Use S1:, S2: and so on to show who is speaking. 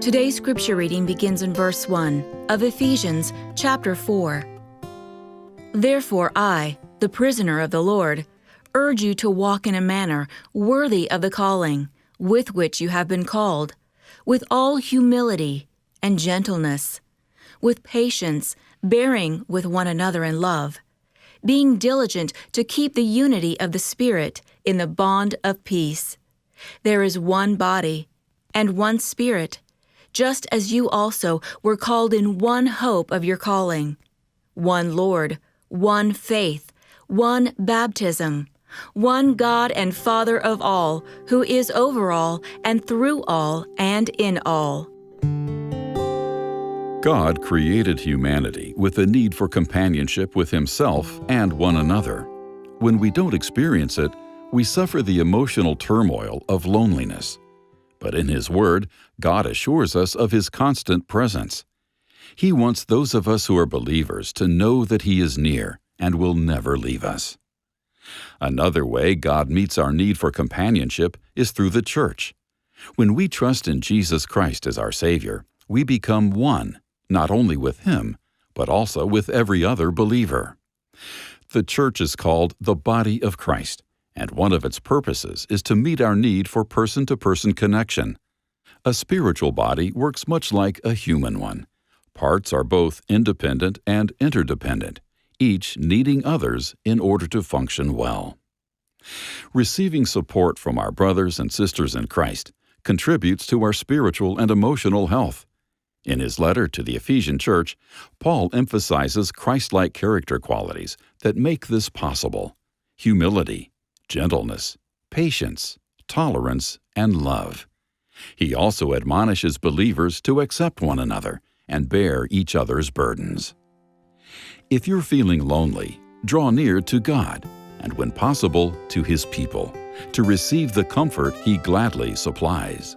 S1: Today's scripture reading begins in verse 1 of Ephesians chapter 4. Therefore I, the prisoner of the Lord, urge you to walk in a manner worthy of the calling with which you have been called, with all humility and gentleness, with patience, bearing with one another in love, being diligent to keep the unity of the Spirit in the bond of peace. There is one body and one Spirit, just as you also were called in one hope of your calling, one Lord, one faith, one baptism, one God and Father of all, who is over all and through all and in all.
S2: God created humanity with a need for companionship with Himself and one another. When we don't experience it, we suffer the emotional turmoil of loneliness. But in His Word, God assures us of His constant presence. He wants those of us who are believers to know that He is near and will never leave us. Another way God meets our need for companionship is through the church. When we trust in Jesus Christ as our Savior, we become one, not only with Him, but also with every other believer. The church is called the body of Christ, and one of its purposes is to meet our need for person-to-person connection. A spiritual body works much like a human one. Parts are both independent and interdependent, each needing others in order to function well. Receiving support from our brothers and sisters in Christ contributes to our spiritual and emotional health. In his letter to the Ephesian church, Paul emphasizes Christ-like character qualities that make this possible: humility, gentleness, patience, tolerance, and love. He also admonishes believers to accept one another and bear each other's burdens. If you're feeling lonely, draw near to God, and when possible, to His people, to receive the comfort He gladly supplies.